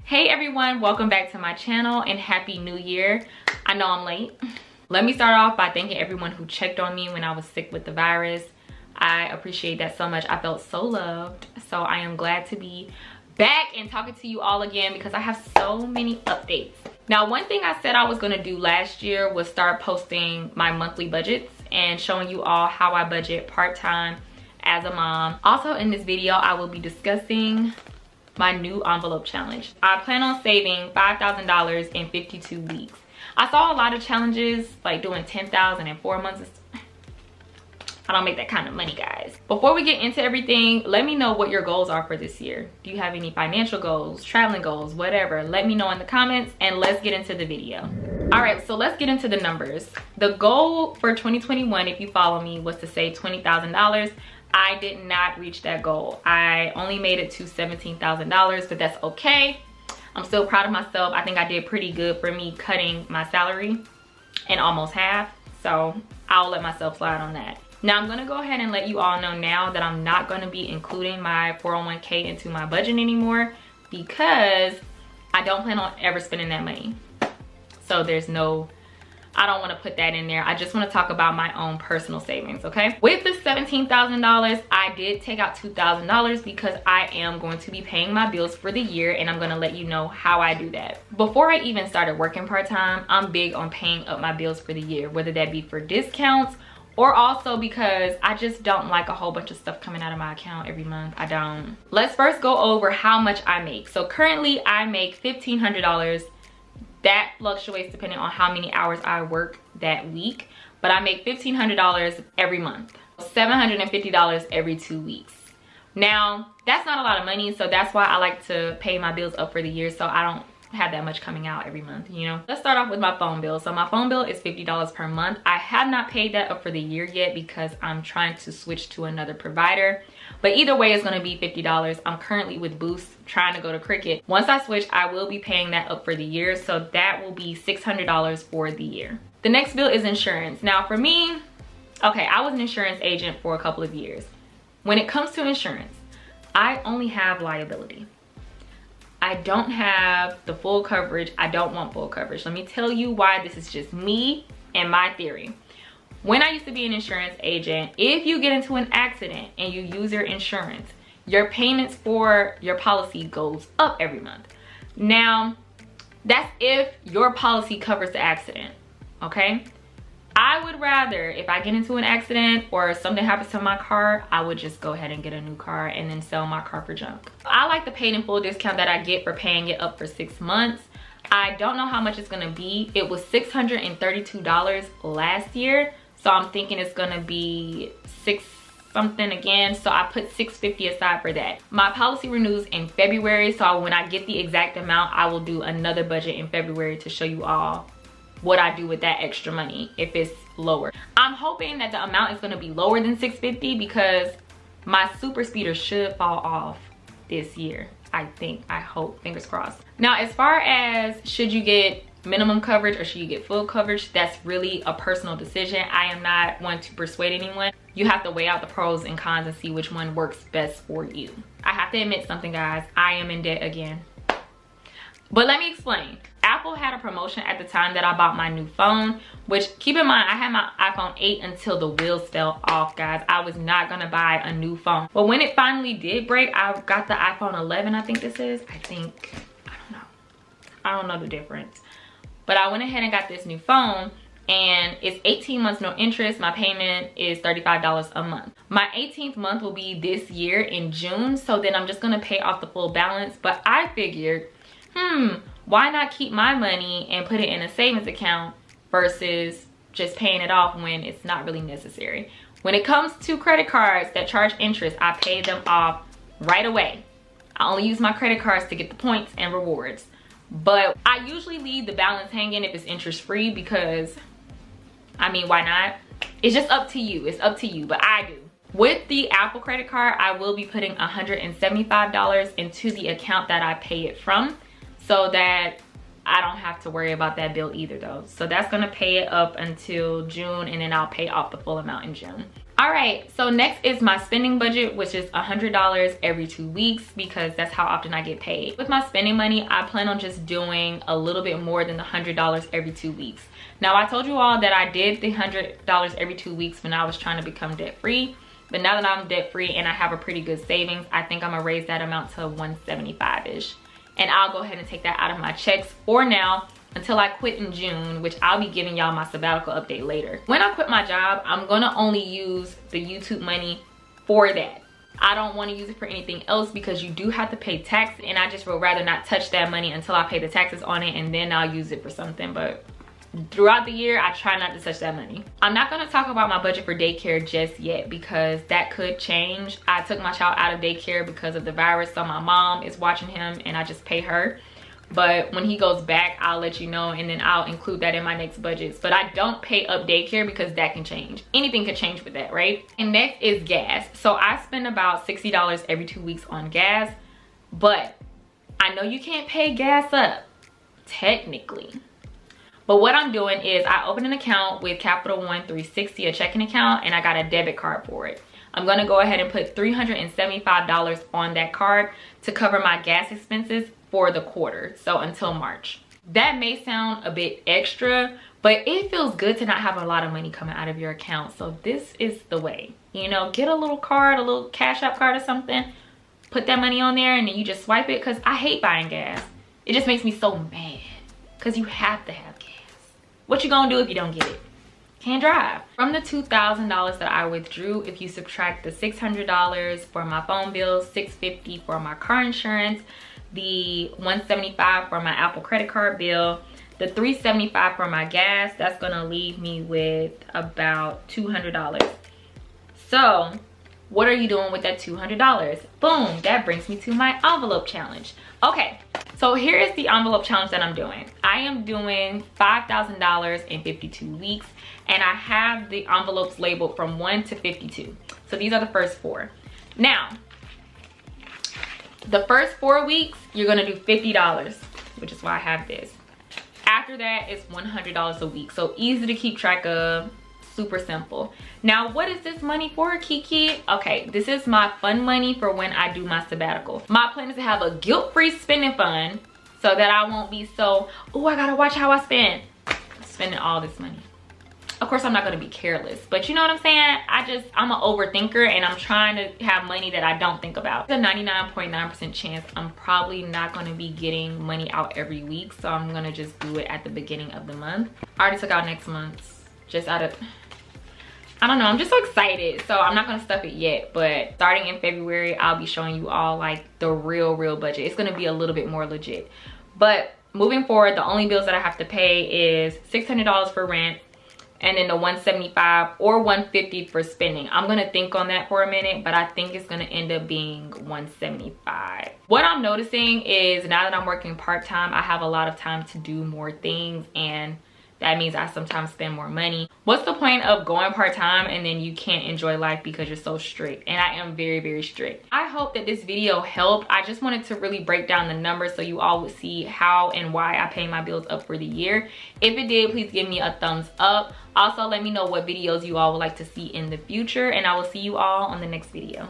Hey everyone, welcome back to my channel and happy new year. I know I'm late. Let me start off by thanking everyone who checked on me when I was sick with the virus. I appreciate that so much. I felt so loved. So I am glad to be back and talking to you all again because I have so many updates. Now, one thing I said I was gonna do last year was start posting my monthly budgets and showing you all how I budget part-time as a mom. Also in this video, I will be discussing my new envelope challenge. I plan on saving $5,000 in 52 weeks. I saw a lot of challenges like doing 10,000 in 4 months. I don't make that kind of money, guys. Before we get into everything, let me know what your goals are for this year. Do you have any financial goals, traveling goals, whatever? Let me know in the comments and let's get into the video. All right, so let's get into the numbers. The goal for 2021, if you follow me, was to save $20,000. I did not reach that goal. I only made it to $17,000, but that's okay. I'm still proud of myself. I think I did pretty good for me cutting my salary in almost half. So I'll let myself slide on that. Now I'm gonna go ahead and let you all know now that I'm not gonna be including my 401k into my budget anymore because I don't plan on ever spending that money. So I don't want to put that in there. I just want to talk about my own personal savings, okay? With the $17,000, I did take out $2,000 because I am going to be paying my bills for the year, and I'm going to let you know how I do that. Before I even started working part-time, I'm big on paying up my bills for the year, whether that be for discounts or also because I just don't like a whole bunch of stuff coming out of my account every month. I don't. Let's first go over how much I make. So currently I make $1,500. That fluctuates depending on how many hours I work that week, but I make $1,500 every month, $750 every 2 weeks. Now, that's not a lot of money, so that's why I like to pay my bills up for the year so I don't have that much coming out every month, you know? Let's start off with my phone bill. So my phone bill is $50 per month. I have not paid that up for the year yet because I'm trying to switch to another provider. But either way, it's gonna be $50. I'm currently with Boost trying to go to Cricket. Once I switch, I will be paying that up for the year. So that will be $600 for the year. The next bill is insurance. Now for me, okay, I was an insurance agent for a couple of years. When it comes to insurance, I only have liability. I don't have the full coverage. I don't want full coverage. Let me tell you why. This is just me and my theory. When I used to be an insurance agent, if you get into an accident and you use your insurance, your payments for your policy goes up every month. Now, that's if your policy covers the accident, okay? I would rather, if I get into an accident or something happens to my car, I would just go ahead and get a new car and then sell my car for junk. I like the paid in full discount that I get for paying it up for 6 months. I don't know how much it's gonna be. It was $632 last year. So I'm thinking it's gonna be $6 something again. So I put $650 aside for that. My policy renews in February. So when I get the exact amount, I will do another budget in February to show you all what I do with that extra money if it's lower. I'm hoping that the amount is gonna be lower than $650 because my super speeder should fall off this year. I think, I hope, fingers crossed. Now, as far as should you get minimum coverage or should you get full coverage, that's really a personal decision. I am not one to persuade anyone. You have to weigh out the pros and cons and see which one works best for you. I have to admit something, guys. I am in debt again. But let me explain. Apple had a promotion at the time that I bought my new phone, which keep in mind, I had my iPhone 8 until the wheels fell off, guys. I was not gonna buy a new phone. But when it finally did break, I got the iPhone 11, I think this is. I don't know the difference. But I went ahead and got this new phone and it's 18 months, no interest. My payment is $35 a month. My 18th month will be this year in June. So then I'm just gonna pay off the full balance. But I figured, why not keep my money and put it in a savings account versus just paying it off when it's not really necessary. When it comes to credit cards that charge interest, I pay them off right away. I only use my credit cards to get the points and rewards. But I usually leave the balance hanging if it's interest free because, I mean, why not? It's just up to you. It's up to you, but I do. With the Apple credit card, I will be putting $175 into the account that I pay it from so that I don't have to worry about that bill either though. So that's gonna pay it up until June and then I'll pay off the full amount in June. All right, so next is my spending budget, which is $100 every 2 weeks because that's how often I get paid. With my spending money, I plan on just doing a little bit more than the $100 every 2 weeks. Now, I told you all that I did the $100 every 2 weeks when I was trying to become debt free. But now that I'm debt free and I have a pretty good savings, I think I'm gonna raise that amount to 175-ish. And I'll go ahead and take that out of my checks for now until I quit in June, which I'll be giving y'all my sabbatical update later. When I quit my job, I'm gonna only use the YouTube money for that. I don't wanna use it for anything else because you do have to pay tax, and I just would rather not touch that money until I pay the taxes on it, and then I'll use it for something. But throughout the year, I try not to touch that money. I'm not gonna talk about my budget for daycare just yet because that could change. I took my child out of daycare because of the virus, so my mom is watching him and I just pay her. But when he goes back, I'll let you know, and then I'll include that in my next budgets. But I don't pay up daycare because that can change. Anything could change with that, right? And next is gas. So I spend about $60 every 2 weeks on gas, but I know you can't pay gas up, technically. But what I'm doing is I opened an account with Capital One 360, a checking account, and I got a debit card for it. I'm gonna go ahead and put $375 on that card to cover my gas expenses for the quarter, so until March. That may sound a bit extra, but it feels good to not have a lot of money coming out of your account. So this is the way, you know, get a little card, a little Cash App card or something, put that money on there, and then you just swipe it, because I hate buying gas. It just makes me so mad because you have to have gas. What you gonna do if you don't get it? Can't drive. From the $2,000 that I withdrew, if you subtract the $600 for my phone bill, $650 for my car insurance, the $175 for my Apple credit card bill, the $375 for my gas, that's gonna leave me with about $200. So what are you doing with that $200? Boom, that brings me to my envelope challenge. Okay, so here is the envelope challenge that I'm doing. I am doing $5,000 in 52 weeks, and I have the envelopes labeled from 1 to 52. So these are the first 4. Now, the first 4 weeks, you're gonna do $50, which is why I have this. After that, it's $100 a week. So easy to keep track of, super simple. Now, what is this money for, Kiki? Okay, this is my fun money for when I do my sabbatical. My plan is to have a guilt-free spending fund so that I won't be so, oh, I gotta watch how I spend. I'm spending all this money. Of course, I'm not gonna be careless, but you know what I'm saying? I'm an overthinker, and I'm trying to have money that I don't think about. There's a 99.9% chance I'm probably not gonna be getting money out every week, so I'm gonna just do it at the beginning of the month. I already took out next month's, just out of, I don't know, I'm just so excited. So I'm not gonna stuff it yet, but starting in February, I'll be showing you all like the real budget. It's gonna be a little bit more legit. But moving forward, the only bills that I have to pay is $600 for rent, and then the $175 or $150 for spending. I'm gonna think on that for a minute, but I think it's gonna end up being $175. What I'm noticing is now that I'm working part-time, I have a lot of time to do more things, and that means I sometimes spend more money. What's the point of going part-time and then you can't enjoy life because you're so strict? And I am very strict. I hope that this video helped. I just wanted to really break down the numbers so you all would see how and why I pay my bills up for the year. If it did, please give me a thumbs up. Also, let me know what videos you all would like to see in the future, and I will see you all on the next video.